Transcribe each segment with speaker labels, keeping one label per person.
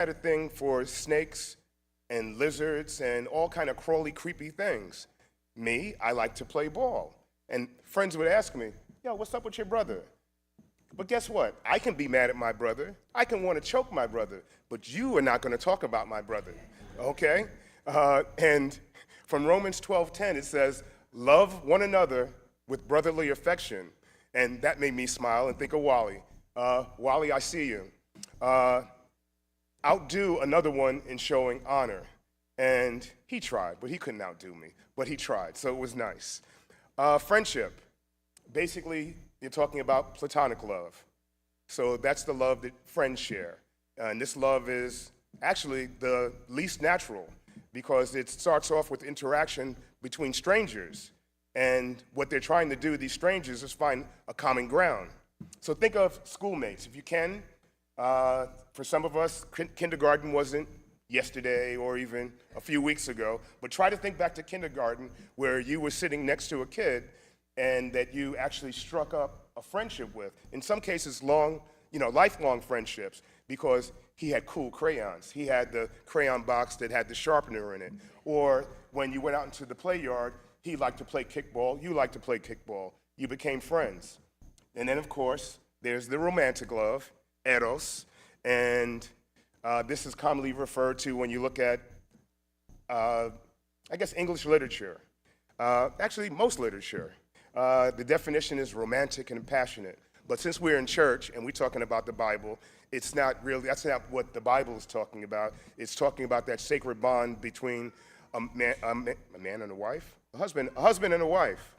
Speaker 1: had a thing for snakes and lizards and all kind of crawly, creepy things. Me, I like to play ball. And friends would ask me, yo, what's up with your brother? But guess what? I can be mad at my brother. I can want to choke my brother. But you are not going to talk about my brother, okay? And from Romans 12:10, it says, love one another with brotherly affection. And that made me smile and think of Wally. Wally, I see you. Outdo another one in showing honor. And he tried, but he couldn't outdo me. But he tried, so it was nice. Friendship. Basically, you're talking about platonic love. So that's the love that friends share. And this love is actually the least natural because it starts off with interaction between strangers. And what they're trying to do, these strangers, is find a common ground. So think of schoolmates. If you can, for some of us, kindergarten wasn't yesterday or even a few weeks ago, but try to think back to kindergarten where you were sitting next to a kid and that you actually struck up a friendship with. In some cases, lifelong friendships, because he had cool crayons. He had the crayon box that had the sharpener in it. Or when you went out into the play yard, he liked to play kickball, you liked to play kickball. You became friends. And then, of course, there's the romantic love, eros, and this is commonly referred to when you look at, English literature. Actually, most literature. The definition is romantic and passionate. But since we're in church and we're talking about the Bible, that's not what the Bible is talking about. It's talking about that sacred bond between a man and a wife, a husband and a wife.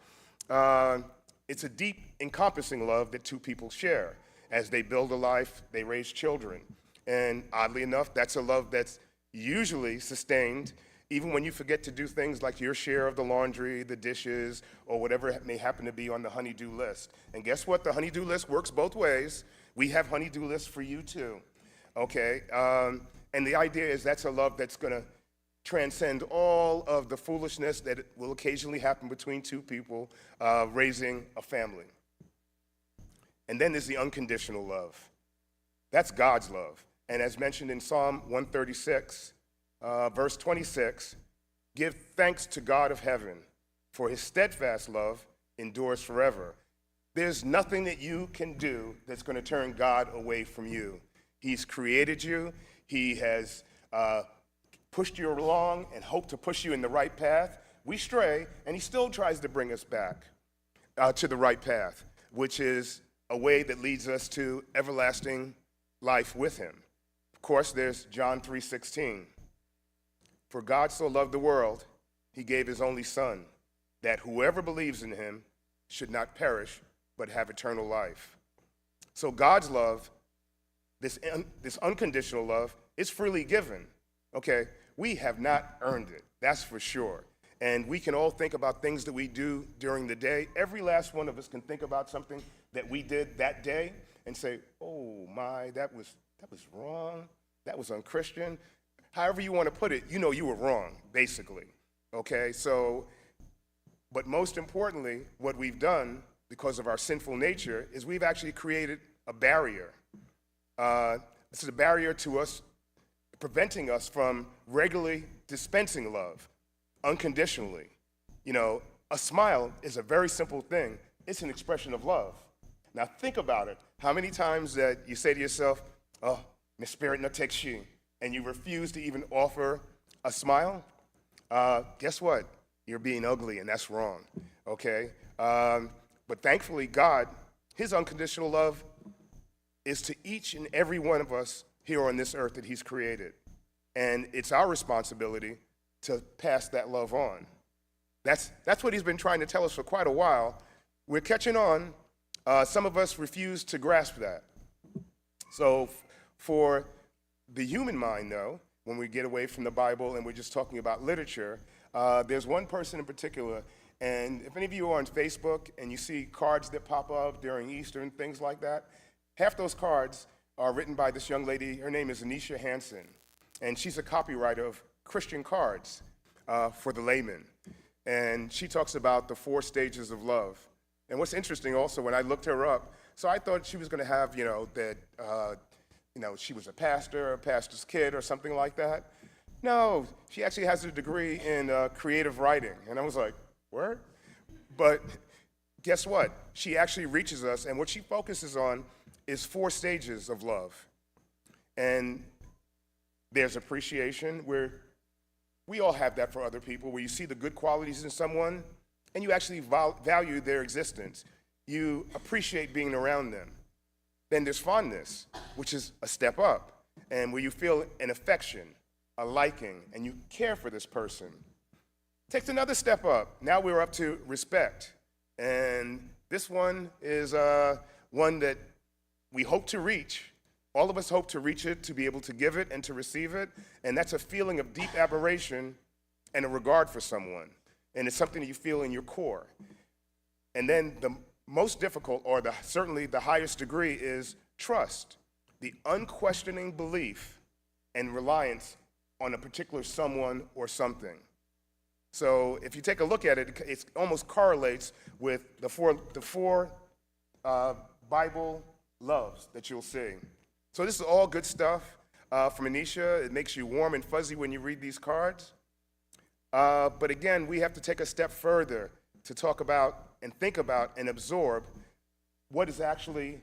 Speaker 1: It's a deep, encompassing love that two people share. As they build a life, they raise children. And oddly enough, that's a love that's usually sustained even when you forget to do things like your share of the laundry, the dishes, or whatever may happen to be on the honey-do list. And guess what? The honey-do list works both ways. We have honey-do lists for you too, okay? And the idea is that's a love that's gonna transcend all of the foolishness that will occasionally happen between two people raising a family. And then there's the unconditional love. That's God's love. And as mentioned in Psalm 136, verse 26, give thanks to God of heaven, for his steadfast love endures forever. There's nothing that you can do that's going to turn God away from you. He's created you. He has pushed you along and hoped to push you in the right path. We stray, and he still tries to bring us back to the right path, which is a way that leads us to everlasting life with him. Of course, there's John 3:16. For God so loved the world, he gave his only son, that whoever believes in him should not perish, but have eternal life. So God's love, this unconditional love, is freely given. Okay, we have not earned it, that's for sure. And we can all think about things that we do during the day. Every last one of us can think about something that we did that day and say, oh my, that was wrong, that was unchristian. However you want to put it, you know you were wrong, basically, okay? So, but most importantly, what we've done because of our sinful nature is we've actually created a barrier. This is a barrier to us, preventing us from regularly dispensing love, unconditionally. You know, a smile is a very simple thing. It's an expression of love. Now think about it. How many times that you say to yourself, oh, my spirit no takes you, and you refuse to even offer a smile? Guess what? You're being ugly, and that's wrong, okay? But thankfully, God, his unconditional love is to each and every one of us here on this earth that he's created. And it's our responsibility to pass that love on. That's what he's been trying to tell us for quite a while. We're catching on. Some of us refuse to grasp that. So for the human mind, though, when we get away from the Bible and we're just talking about literature, there's one person in particular, and if any of you are on Facebook and you see cards that pop up during Easter and things like that, half those cards are written by this young lady. Her name is Anisha Hansen, and she's a copywriter of Christian cards for the layman. And she talks about the 4 stages of love. And what's interesting also, when I looked her up, so I thought she was going to have, that she was a pastor, a pastor's kid, or something like that. No, she actually has a degree in creative writing. And I was like, word? But guess what? She actually reaches us, and what she focuses on is 4 stages of love. And there's appreciation, where we all have that for other people, where you see the good qualities in someone, and you actually value their existence. You appreciate being around them. Then there's fondness, which is a step up, and where you feel an affection, a liking, and you care for this person. Takes another step up. Now we're up to respect. And this one is one that we hope to reach. All of us hope to reach it, to be able to give it and to receive it. And that's a feeling of deep admiration and a regard for someone. And it's something that you feel in your core. And then the most difficult, or certainly the highest degree, is trust, the unquestioning belief and reliance on a particular someone or something. So if you take a look at it, it almost correlates with the four Bible loves that you'll see. So this is all good stuff from Anisha. It makes you warm and fuzzy when you read these cards. But again, we have to take a step further to talk about and think about and absorb what is actually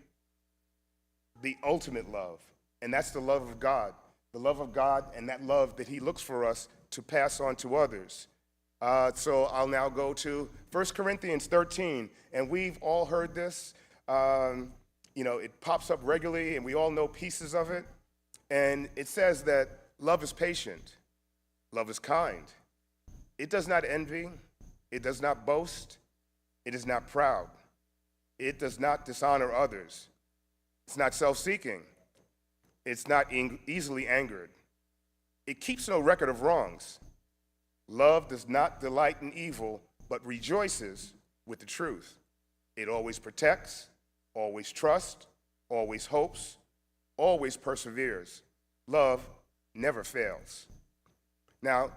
Speaker 1: the ultimate love. And that's the love of God. The love of God and that love that he looks for us to pass on to others. So I'll now go to 1 Corinthians 13. And we've all heard this. It pops up regularly, and we all know pieces of it. And it says that love is patient. Love is kind. It does not envy. It does not boast. It is not proud. It does not dishonor others. It's not self-seeking. It's not easily angered. It keeps no record of wrongs. Love does not delight in evil, but rejoices with the truth. It always protects, always trusts, always hopes, always perseveres. Love never fails. Now,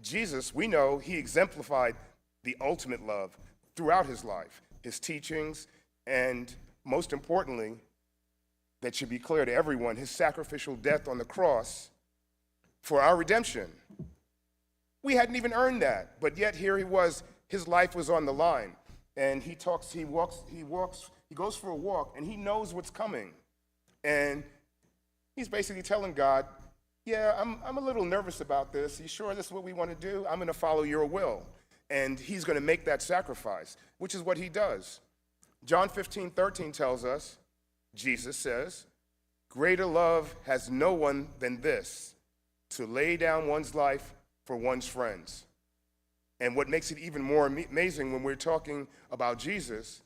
Speaker 1: Jesus, we know he exemplified the ultimate love throughout his life, his teachings, and most importantly, that should be clear to everyone, his sacrificial death on the cross for our redemption. We hadn't even earned that, but yet here he was, his life was on the line. And he goes for a walk, and he knows what's coming. And he's basically telling God, yeah, I'm a little nervous about this. You sure this is what we want to do? I'm going to follow your will. And he's going to make that sacrifice, which is what he does. John 15:13 tells us, Jesus says, greater love has no one than this, to lay down one's life for one's friends. And what makes it even more amazing when we're talking about Jesus,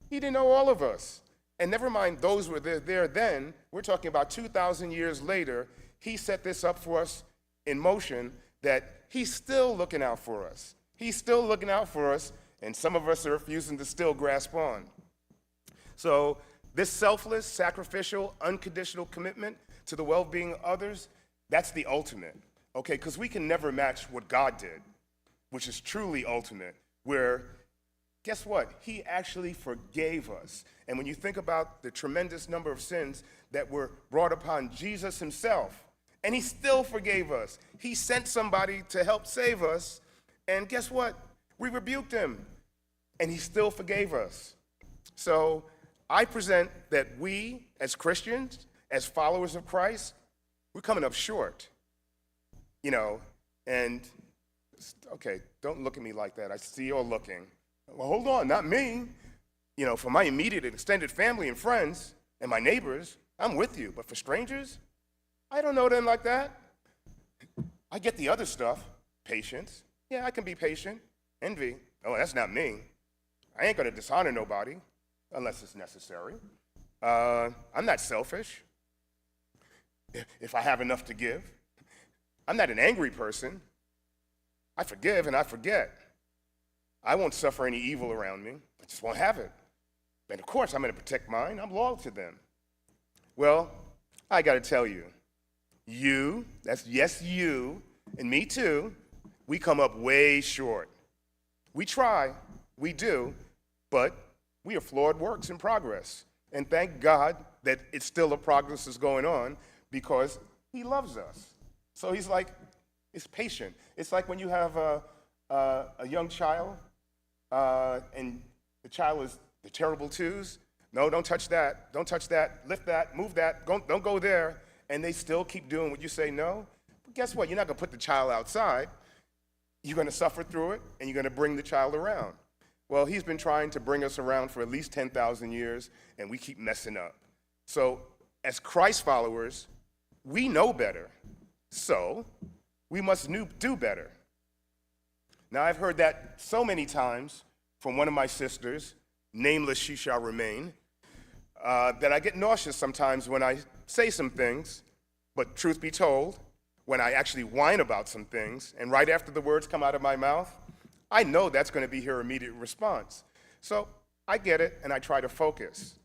Speaker 1: he didn't know all of us. And never mind those who were there then, we're talking about 2,000 years later, he set this up for us in motion that he's still looking out for us. He's still looking out for us, and some of us are refusing to still grasp on. So this selfless, sacrificial, unconditional commitment to the well-being of others, that's the ultimate, okay? Because we can never match what God did, which is truly ultimate, where, guess what? He actually forgave us. And when you think about the tremendous number of sins that were brought upon Jesus himself, and he still forgave us. He sent somebody to help save us, and guess what? We rebuked him, and he still forgave us. So I present that we, as Christians, as followers of Christ, we're coming up short, and okay, don't look at me like that. I see you're looking. Well, hold on, not me. For my immediate and extended family and friends and my neighbors, I'm with you. But for strangers, I don't know them like that. I get the other stuff. Patience. Yeah, I can be patient. Envy. Oh, that's not me. I ain't going to dishonor nobody unless it's necessary. I'm not selfish if I have enough to give. I'm not an angry person. I forgive and I forget. I won't suffer any evil around me. I just won't have it. And of course, I'm going to protect mine. I'm loyal to them. Well, I got to tell you, that's yes, you, and me too, we come up way short. We try, we do, but we are flawed works in progress. And thank God that it's still a progress is going on because he loves us. So he's like, it's patient. It's like when you have a young child and the child is the terrible twos. No, don't touch that. Don't touch that. Lift that. Move that. Don't go there. And they still keep doing what you say no. But guess what? You're not going to put the child outside. You're going to suffer through it, and you're going to bring the child around. Well, he's been trying to bring us around for at least 10,000 years, and we keep messing up. So as Christ followers, we know better. So we must do better. Now, I've heard that so many times from one of my sisters, nameless she shall remain, that I get nauseous sometimes when I say some things, but truth be told, when I actually whine about some things, and right after the words come out of my mouth, I know that's going to be her immediate response. So I get it, and I try to focus.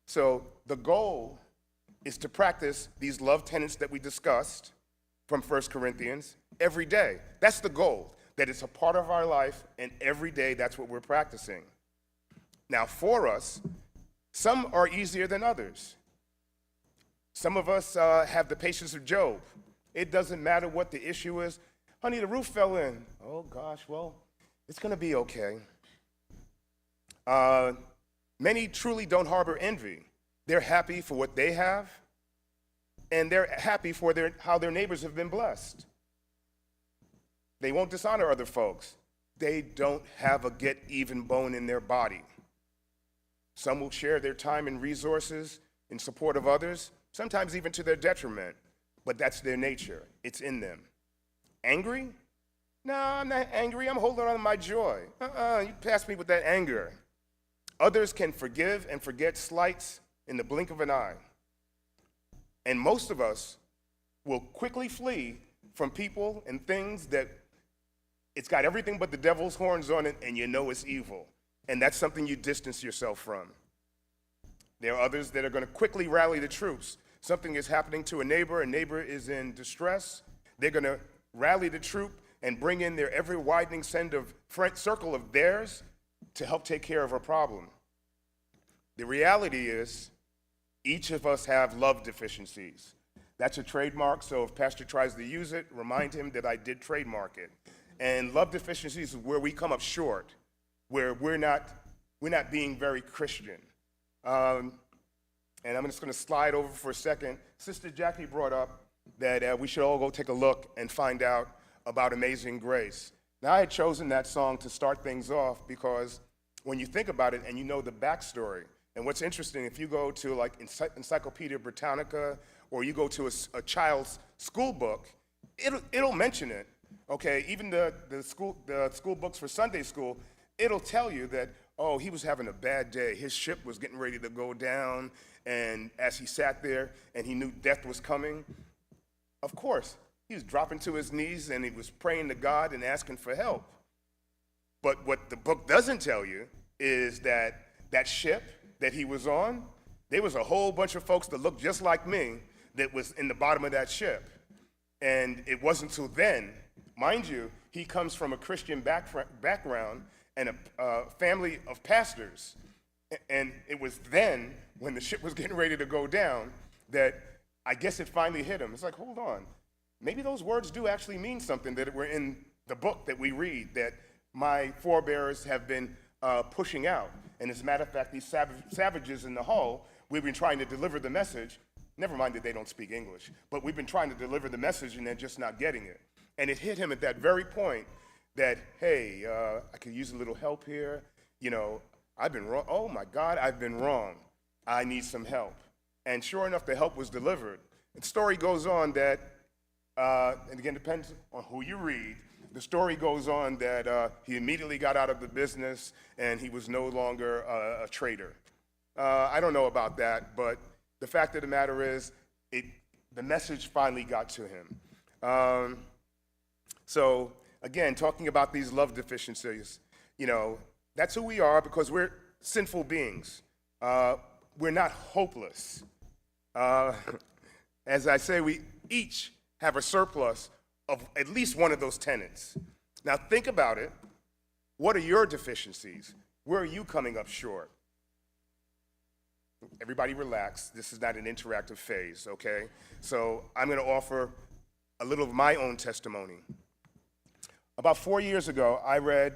Speaker 1: So the goal is to practice these love tenets that we discussed from 1 Corinthians every day. That's the goal, that it's a part of our life, and every day that's what we're practicing. Now, for us, some are easier than others. Some of us have the patience of Job. It doesn't matter what the issue is. Honey, the roof fell in. Oh, gosh, well, it's going to be okay. Many truly don't harbor envy. They're happy for what they have, and they're happy for how their neighbors have been blessed. They won't dishonor other folks. They don't have a get-even bone in their body. Some will share their time and resources in support of others, sometimes even to their detriment, but that's their nature. It's in them. Angry? No, I'm not angry. I'm holding on to my joy. You pass me with that anger. Others can forgive and forget slights in the blink of an eye. And most of us will quickly flee from people and things that it's got everything but the devil's horns on it, and you know it's evil. And that's something you distance yourself from. There are others that are going to quickly rally the troops. Something is happening to a neighbor is in distress. They're going to rally the troop and bring in their ever widening circle of theirs to help take care of a problem. The reality is, each of us have love deficiencies. That's a trademark, so if Pastor tries to use it, remind him that I did trademark it. And love deficiencies is where we come up short, where we're not being very Christian. And I'm just going to slide over for a second. Sister Jackie brought up that we should all go take a look and find out about Amazing Grace. Now, I had chosen that song to start things off because when you think about it and you know the backstory, and what's interesting, if you go to like Encyclopedia Britannica or you go to a child's school book, it'll mention it. Okay, even the school books for Sunday school, it'll tell you that, oh, he was having a bad day. His ship was getting ready to go down, and as he sat there and he knew death was coming, of course, he was dropping to his knees and he was praying to God and asking for help. But what the book doesn't tell you is that ship that he was on, there was a whole bunch of folks that looked just like me that was in the bottom of that ship. And it wasn't until then, mind you, he comes from a Christian background and a family of pastors. And it was then, when the ship was getting ready to go down, that I guess it finally hit him. It's like, hold on, maybe those words do actually mean something that were in the book that we read, that my forebears have been pushing out. And as a matter of fact, these savages in the hull, we've been trying to deliver the message. Never mind that they don't speak English, but we've been trying to deliver the message and they're just not getting it. And it hit him at that very point that, hey, I could use a little help here. You know, I've been wrong. Oh my God, I've been wrong. I need some help. And sure enough, the help was delivered. The story goes on that, and again, depends on who you read, the story goes on that he immediately got out of the business and he was no longer a trader. I don't know about that, but the fact of the matter is, the message finally got to him. So again, talking about these love deficiencies, you know, that's who we are because we're sinful beings. We're not hopeless. As I say, we each have a surplus of at least one of those tenets. Now think about it. What are your deficiencies? Where are you coming up short? Everybody relax. This is not an interactive phase, okay? So I'm going to offer a little of my own testimony. About 4 years ago, I read,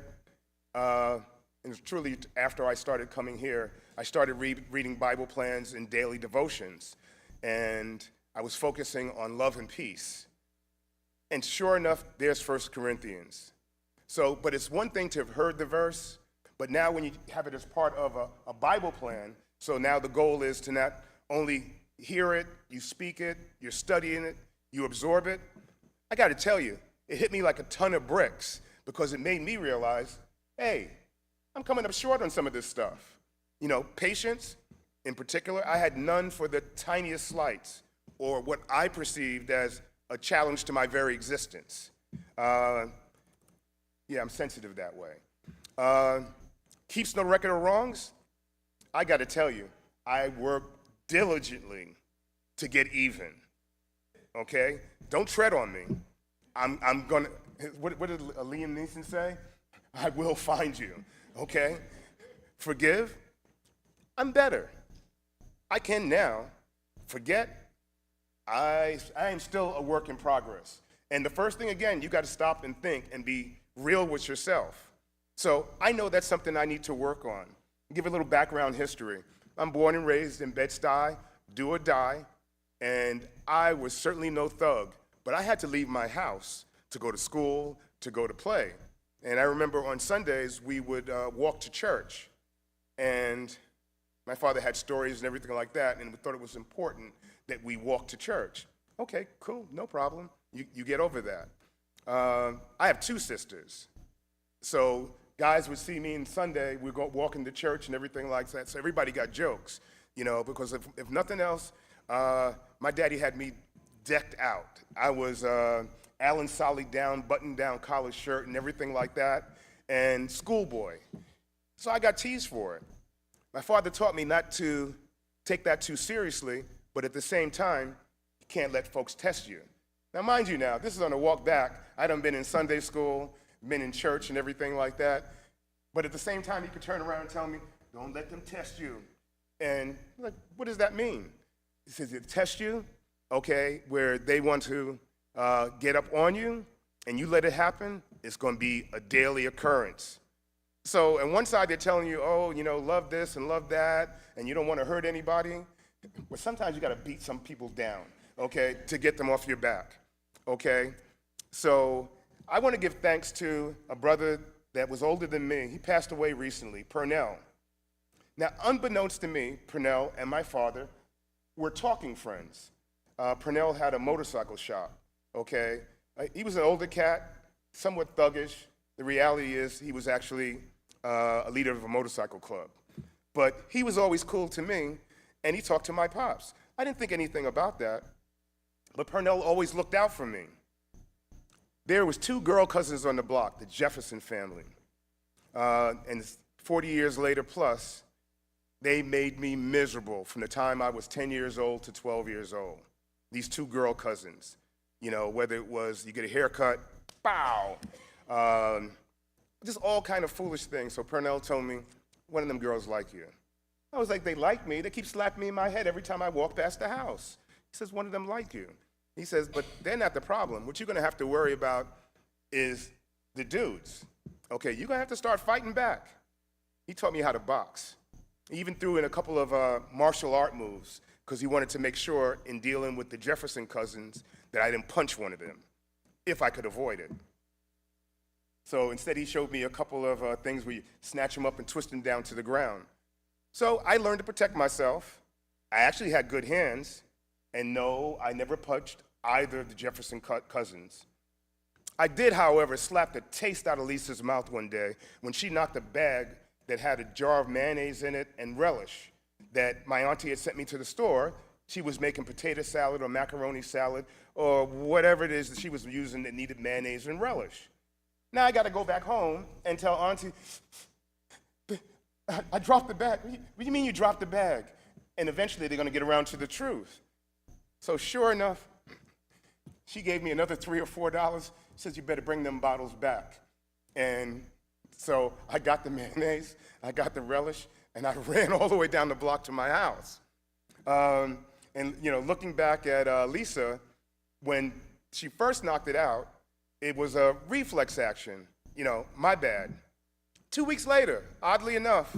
Speaker 1: and it's truly after I started coming here, I started reading Bible plans and daily devotions, and I was focusing on love and peace. And sure enough, there's 1 Corinthians. So, but it's one thing to have heard the verse, but now when you have it as part of a Bible plan, so now the goal is to not only hear it, you speak it, you're studying it, you absorb it. I got to tell you, it hit me like a ton of bricks because it made me realize, hey, I'm coming up short on some of this stuff. You know, patience in particular, I had none for the tiniest slights or what I perceived as a challenge to my very existence. Yeah, I'm sensitive that way. Keeps no record of wrongs. I got to tell you, I work diligently to get even. Okay, don't tread on me. I'm gonna. What did Liam Neeson say? I will find you. Okay, forgive. I'm better. I can now. Forget. I am still a work in progress. And the first thing, again, you got to stop and think and be real with yourself. So I know that's something I need to work on. Give a little background history. I'm born and raised in Bed-Stuy, do or die, and I was certainly no thug, but I had to leave my house to go to school, to go to play. And I remember on Sundays, we would walk to church, and my father had stories and everything like that, and we thought it was important that we walk to church. Okay, cool, no problem. You get over that. I have 2 sisters. So guys would see me on Sunday, we'd go walking to church and everything like that. So everybody got jokes, you know, because if nothing else, my daddy had me decked out. I was Allen Solly down, button-down collar shirt and everything like that, and schoolboy. So I got teased for it. My father taught me not to take that too seriously, but at the same time, you can't let folks test you. Now, mind you now, this is on a walk back. I done been in Sunday school, been in church and everything like that. But at the same time, he could turn around and tell me, don't let them test you. And I'm like, what does that mean? He says, they test you, okay, where they want to get up on you, and you let it happen, it's going to be a daily occurrence. So on one side, they're telling you, oh, you know, love this and love that, and you don't want to hurt anybody. But sometimes you got to beat some people down, okay, to get them off your back, okay? So I want to give thanks to a brother that was older than me. He passed away recently, Purnell. Now, unbeknownst to me, Purnell and my father were talking friends. Purnell had a motorcycle shop, okay? He was an older cat, somewhat thuggish. The reality is he was actually a leader of a motorcycle club. But he was always cool to me, and he talked to my pops. I didn't think anything about that, but Purnell always looked out for me. There was 2 girl cousins on the block, the Jefferson family. And 40 years later plus, they made me miserable from the time I was 10 years old to 12 years old. These 2 girl cousins, you know, whether it was you get a haircut, pow, just all kind of foolish things. So Purnell told me, one of them girls like you. I was like, they like me? They keep slapping me in my head every time I walk past the house. He says, one of them like you. He says, but they're not the problem. What you're going to have to worry about is the dudes. Okay, you're going to have to start fighting back. He taught me how to box. He even threw in a couple of martial art moves because he wanted to make sure in dealing with the Jefferson cousins that I didn't punch one of them, if I could avoid it. So instead, he showed me a couple of things where you snatch them up and twist them down to the ground. So I learned to protect myself. I actually had good hands. And no, I never punched either of the Jefferson cousins. I did, however, slap the taste out of Lisa's mouth one day when she knocked a bag that had a jar of mayonnaise in it and relish that my auntie had sent me to the store. She was making potato salad or macaroni salad or whatever it is that she was using that needed mayonnaise and relish. Now I got to go back home and tell auntie, I dropped the bag. What do you mean you dropped the bag? And eventually they're going to get around to the truth. So sure enough, she gave me another $3 or $4, says you better bring them bottles back. And so I got the mayonnaise, I got the relish, and I ran all the way down the block to my house. And looking back at Lisa, when she first knocked it out, it was a reflex action. My bad. 2 weeks later, oddly enough,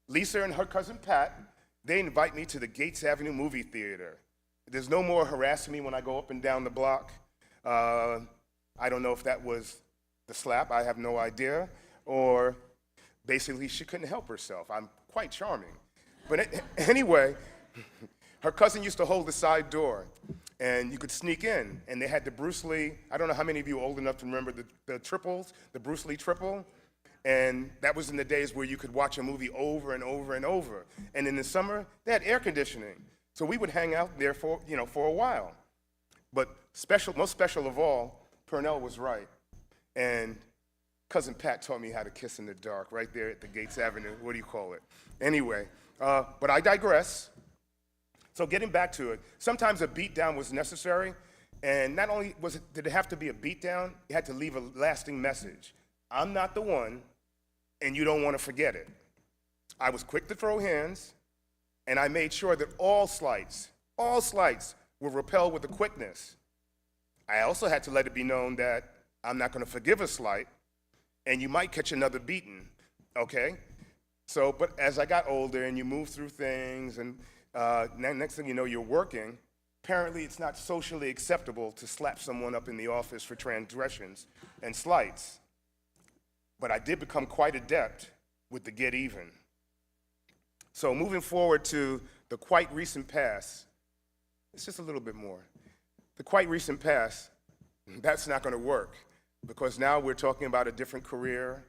Speaker 1: Lisa and her cousin Pat, they invite me to the Gates Avenue movie theater. There's no more harassing me when I go up and down the block. I don't know if that was the slap, I have no idea, or basically she couldn't help herself. I'm quite charming. But anyway, her cousin used to hold the side door, and you could sneak in, and they had the Bruce Lee, I don't know how many of you are old enough to remember the triples, the Bruce Lee triple, and that was in the days where you could watch a movie over and over and over. And in the summer, they had air conditioning, so we would hang out there for a while. But most special of all, Purnell was right, and Cousin Pat taught me how to kiss in the dark right there at the Gates Avenue, what do you call it? Anyway, but I digress. So getting back to it, sometimes a beatdown was necessary, and not only did it have to be a beatdown, it had to leave a lasting message. I'm not the one, and you don't want to forget it. I was quick to throw hands, and I made sure that all slights were repelled with a quickness. I also had to let it be known that I'm not going to forgive a slight, and you might catch another beating, okay? So, but as I got older and you move through things, and next thing you know, you're working, apparently it's not socially acceptable to slap someone up in the office for transgressions and slights. But I did become quite adept with the get even. So moving forward to the quite recent past, it's just a little bit more. The quite recent past, that's not going to work, because now we're talking about a different career.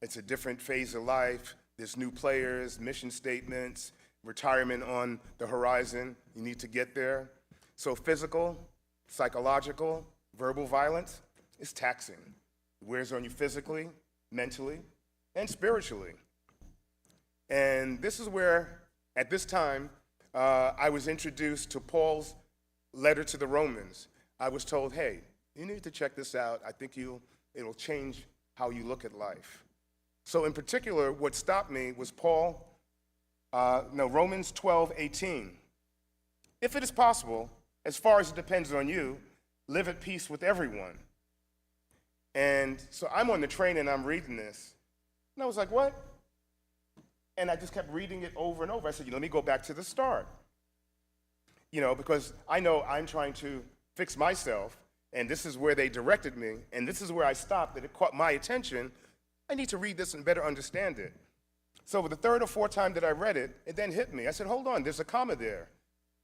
Speaker 1: It's a different phase of life. There's new players, mission statements, retirement on the horizon. You need to get there. So physical, psychological, verbal violence is taxing. It wears on you physically, mentally, and spiritually. And this is where, at this time, I was introduced to Paul's letter to the Romans. I was told, hey, you need to check this out. I think it'll change how you look at life. So in particular, what stopped me was Romans 12:18. If it is possible, as far as it depends on you, live at peace with everyone. And so I'm on the train and I'm reading this. And I was like, what? And I just kept reading it over and over. I said, let me go back to the start. Because I know I'm trying to fix myself, and this is where they directed me, and this is where I stopped, that it caught my attention. I need to read this and better understand it. So the third or fourth time that I read it, it then hit me. I said, hold on, there's a comma there.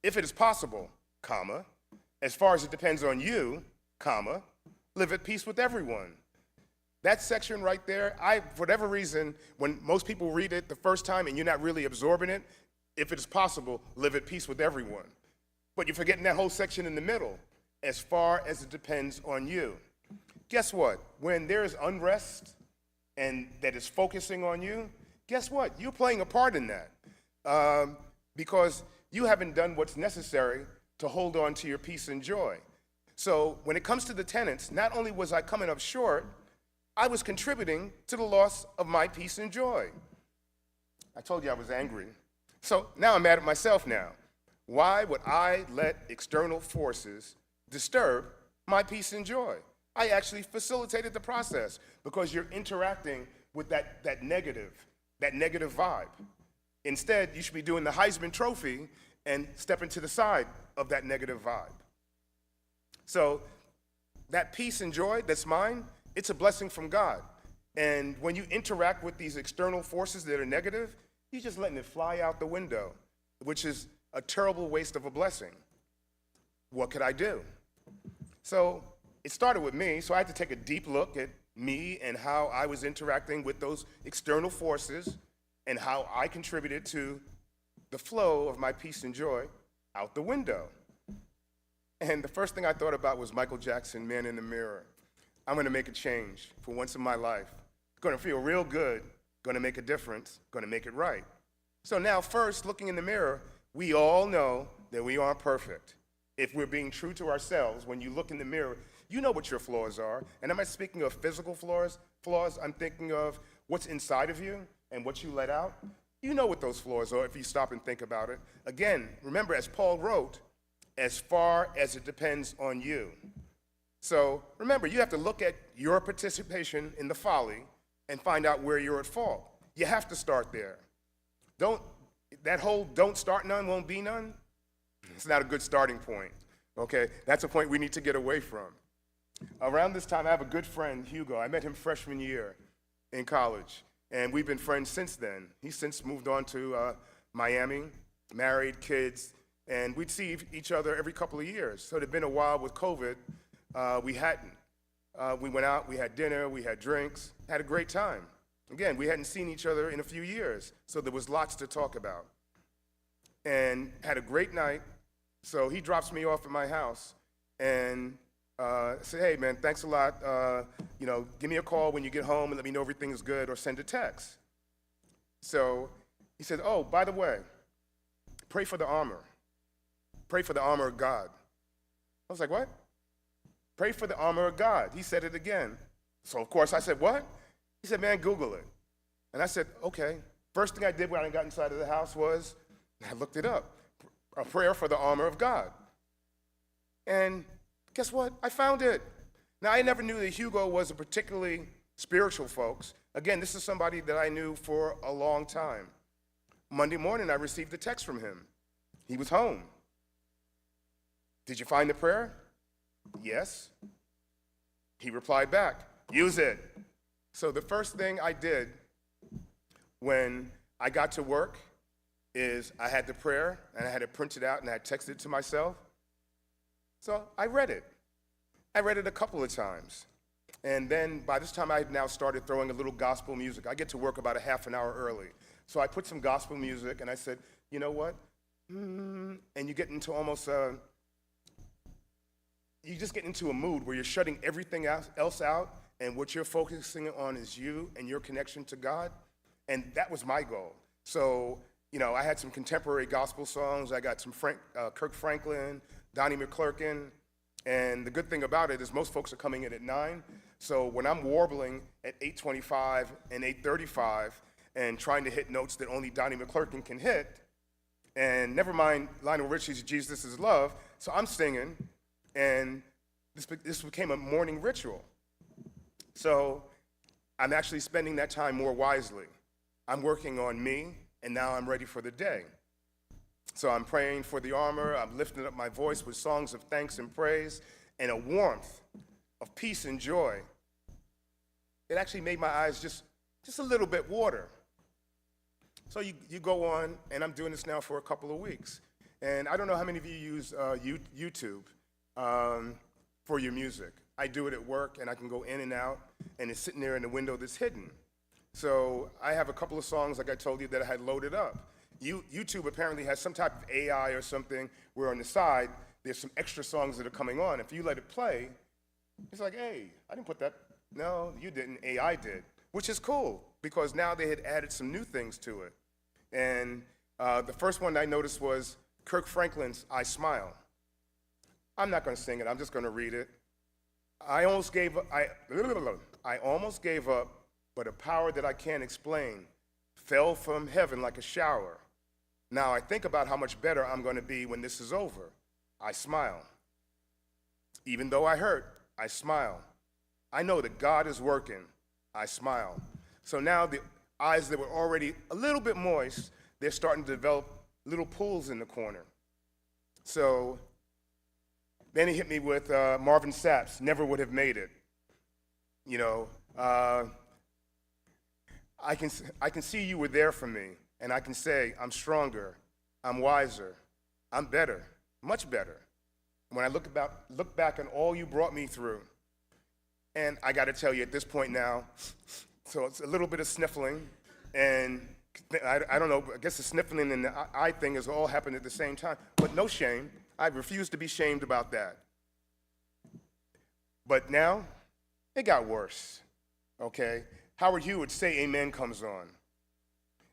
Speaker 1: If it is possible, comma, as far as it depends on you, comma, live at peace with everyone. That section right there, for whatever reason, when most people read it the first time and you're not really absorbing it, if it is possible, live at peace with everyone. But you're forgetting that whole section in the middle, as far as it depends on you. Guess what? When there is unrest and that is focusing on you, guess what? You're playing a part in that because you haven't done what's necessary to hold on to your peace and joy. So when it comes to the tenants, not only was I coming up short, I was contributing to the loss of my peace and joy. I told you I was angry. So now I'm mad at myself now. Why would I let external forces disturb my peace and joy? I actually facilitated the process because you're interacting with that negative vibe. Instead, you should be doing the Heisman Trophy and stepping to the side of that negative vibe. So that peace and joy that's mine, it's a blessing from God. And when you interact with these external forces that are negative, you're just letting it fly out the window, which is a terrible waste of a blessing. What could I do? So it started with me, so I had to take a deep look at me and how I was interacting with those external forces and how I contributed to the flow of my peace and joy out the window. And the first thing I thought about was Michael Jackson, Man in the Mirror. I'm gonna make a change for once in my life. Gonna feel real good, gonna make a difference, gonna make it right. So now first, looking in the mirror, we all know that we aren't perfect. If we're being true to ourselves, when you look in the mirror, you know what your flaws are. And I'm not speaking of physical flaws, I'm thinking of what's inside of you and what you let out. You know what those flaws are if you stop and think about it. Again, remember, as Paul wrote, as far as it depends on you. So remember, you have to look at your participation in the folly and find out where you're at fault. You have to start there. That whole don't start none, won't be none, it's not a good starting point, okay? That's a point we need to get away from. Around this time, I have a good friend, Hugo. I met him freshman year in college, and we've been friends since then. He's since moved on to Miami, married, kids, and we'd see each other every couple of years. So it had been a while with COVID. We hadn't. We went out, we had dinner, we had drinks, had a great time. Again, we hadn't seen each other in a few years, so there was lots to talk about. And had a great night, so he drops me off at my house and said, hey man, thanks a lot. Give me a call when you get home and let me know everything is good, or send a text. So he said, oh, by the way, pray for the armor. Pray for the armor of God. I was like, what? Pray for the armor of God. He said it again. So of course I said, what? He said, man, Google it. And I said, okay. First thing I did when I got inside of the house was, I looked it up, a prayer for the armor of God. And guess what? I found it. Now, I never knew that Hugo was a particularly spiritual folks. Again, this is somebody that I knew for a long time. Monday morning, I received a text from him. He was home. Did you find the prayer? Yes. He replied back, use it. So the first thing I did when I got to work is I had the prayer, and I had it printed out, and I had texted it to myself. So I read it. I read it a couple of times. And then by this time, I had now started throwing a little gospel music. I get to work about a half an hour early. So I put some gospel music, and I said, you know what? And you get into almost you just get into a mood where you're shutting everything else out, and what you're focusing on is you and your connection to God. And that was my goal. So, I had some contemporary gospel songs. I got some Kirk Franklin, Donnie McClurkin. And the good thing about it is most folks are coming in at 9. So when I'm warbling at 8:25 and 8:35 and trying to hit notes that only Donnie McClurkin can hit, and never mind Lionel Richie's Jesus is Love, so I'm singing, and this became a morning ritual. So I'm actually spending that time more wisely. I'm working on me, and now I'm ready for the day. So I'm praying for the armor. I'm lifting up my voice with songs of thanks and praise and a warmth of peace and joy. It actually made my eyes just a little bit water. So you go on, and I'm doing this now for a couple of weeks. And I don't know how many of you use YouTube for your music. I do it at work, and I can go in and out, and it's sitting there in the window that's hidden. So I have a couple of songs, like I told you, that I had loaded up. YouTube apparently has some type of AI or something where on the side, there's some extra songs that are coming on. If you let it play, it's like, hey, I didn't put that. No, you didn't, AI did, which is cool, because now they had added some new things to it. And the first one I noticed was Kirk Franklin's I Smile. I'm not going to sing it, I'm just going to read it. I almost gave up, but a power that I can't explain fell from heaven like a shower. Now I think about how much better I'm going to be when this is over. I smile. Even though I hurt, I smile. I know that God is working. I smile. So now the eyes that were already a little bit moist, they're starting to develop little pools in the corner. So then he hit me with Marvin Sapp's Never Would Have Made It. I can see you were there for me, and I can say I'm stronger, I'm wiser, I'm better, much better. When I look back on all you brought me through, and I got to tell you at this point now, so it's a little bit of sniffling, and I don't know, I guess the sniffling and the eye thing has all happened at the same time, but no shame. I refuse to be shamed about that. But now, it got worse, okay? Howard Hughes' Say Amen comes on.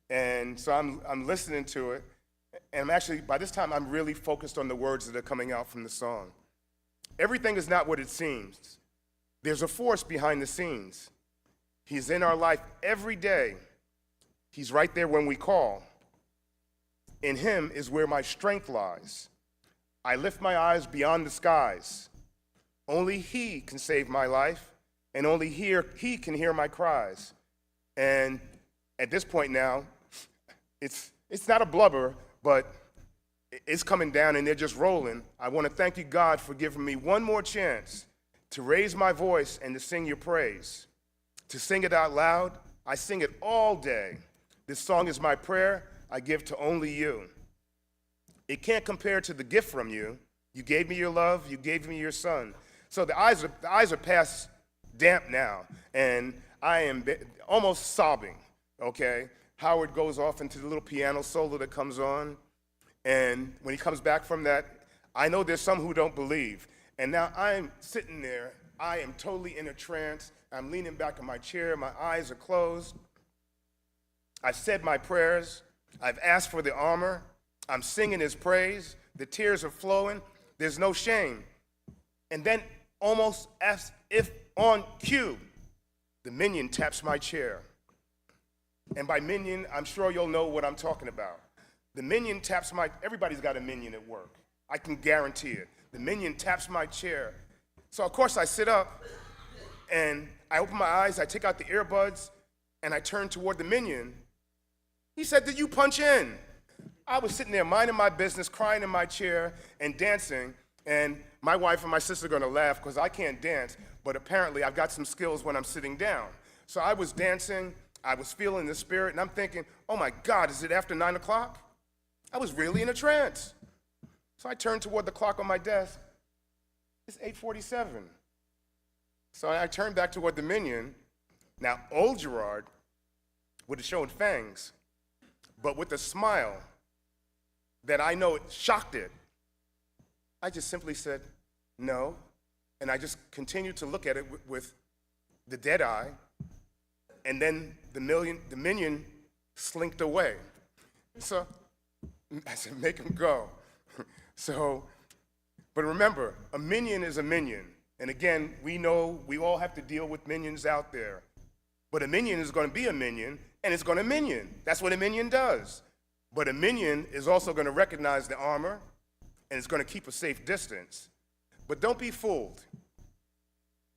Speaker 1: And so I'm listening to it, and I'm actually, by this time, I'm really focused on the words that are coming out from the song. Everything is not what it seems. There's a force behind the scenes. He's in our life every day. He's right there when we call. In him is where my strength lies. I lift my eyes beyond the skies. Only he can save my life, and only he can hear my cries. And at this point now, it's not a blubber, but it's coming down and they're just rolling. I want to thank you, God, for giving me one more chance to raise my voice and to sing your praise. To sing it out loud, I sing it all day. This song is my prayer I give to only you. It can't compare to the gift from you. You gave me your love, you gave me your son. So the eyes are past damp now, and I am almost sobbing, okay? Howard goes off into the little piano solo that comes on, and when he comes back from that, I know there's some who don't believe. And now I'm sitting there, I am totally in a trance. I'm leaning back in my chair, my eyes are closed. I've said my prayers, I've asked for the armor, I'm singing his praise, the tears are flowing, there's no shame. And then almost as if on cue, the minion taps my chair. And by minion, I'm sure you'll know what I'm talking about. The minion taps everybody's got a minion at work. I can guarantee it. The minion taps my chair. So of course I sit up and I open my eyes, I take out the earbuds, and I turn toward the minion. He said, "Did you punch in?" I was sitting there minding my business, crying in my chair and dancing, and my wife and my sister are gonna laugh because I can't dance, but apparently I've got some skills when I'm sitting down. So I was dancing, I was feeling the spirit, and I'm thinking, oh my God, is it after 9 o'clock? I was really in a trance. So I turned toward the clock on my desk. It's 8:47. So I turned back toward the minion. Now, old Gerard would have shown fangs, but with a smile that I know it shocked it. I just simply said, no, and I just continued to look at it with the dead eye, and then the minion slinked away. So I said, make him go. But remember, a minion is a minion. And again, we know we all have to deal with minions out there. But a minion is going to be a minion, and it's going to minion. That's what a minion does. But a minion is also going to recognize the armor, and it's going to keep a safe distance. But don't be fooled.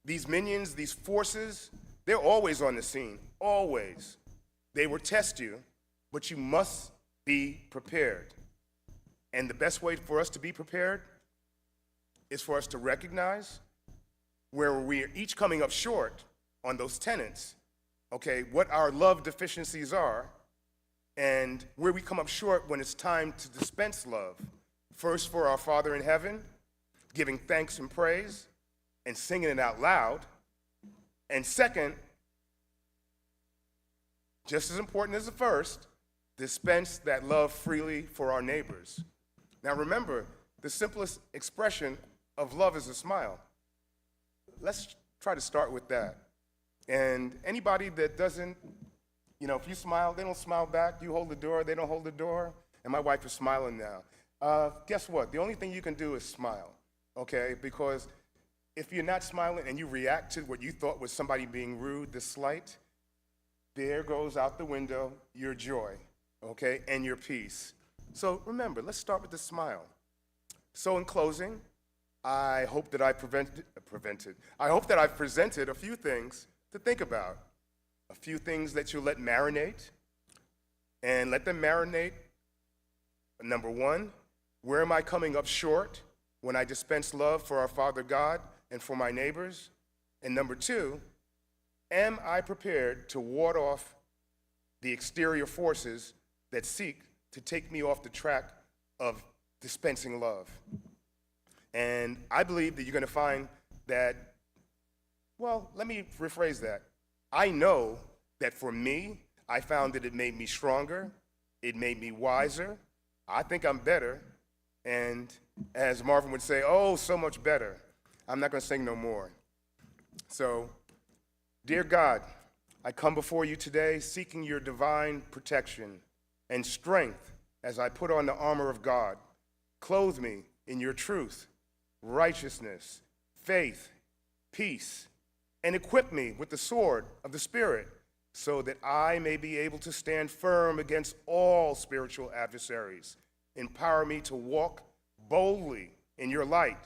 Speaker 1: These minions, these forces, they're always on the scene, always. They will test you, but you must be prepared. And the best way for us to be prepared is for us to recognize where we are each coming up short on those tenets, okay, what our love deficiencies are, and where we come up short when it's time to dispense love. First, for our Father in heaven, giving thanks and praise, and singing it out loud. And second, just as important as the first, dispense that love freely for our neighbors. Now remember, the simplest expression of love is a smile. Let's try to start with that. And anybody that doesn't, if you smile, they don't smile back. You hold the door, they don't hold the door. And my wife is smiling now. Guess what? The only thing you can do is smile, okay? Because if you're not smiling and you react to what you thought was somebody being rude, the slight, there goes out the window your joy, okay, and your peace. So remember, let's start with the smile. So in closing, I hope that I've presented a few things to think about, a few things that you'll let marinate, and let them marinate. Number one, where am I coming up short when I dispense love for our Father God and for my neighbors? And number two, am I prepared to ward off the exterior forces that seek to take me off the track of dispensing love? And I believe that you're going to find that, well, let me rephrase that. I know that for me, I found that it made me stronger, it made me wiser. I think I'm better, and as Marvin would say, oh, so much better. I'm not going to sing no more. So, dear God, I come before you today seeking your divine protection and strength as I put on the armor of God. Clothe me in your truth, righteousness, faith, peace, and equip me with the sword of the Spirit so that I may be able to stand firm against all spiritual adversaries. Empower me to walk boldly in your light,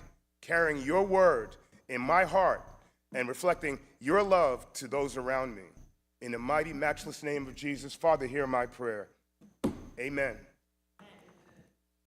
Speaker 1: carrying your word in my heart and reflecting your love to those around me. In the mighty, matchless name of Jesus, Father, hear my prayer. Amen.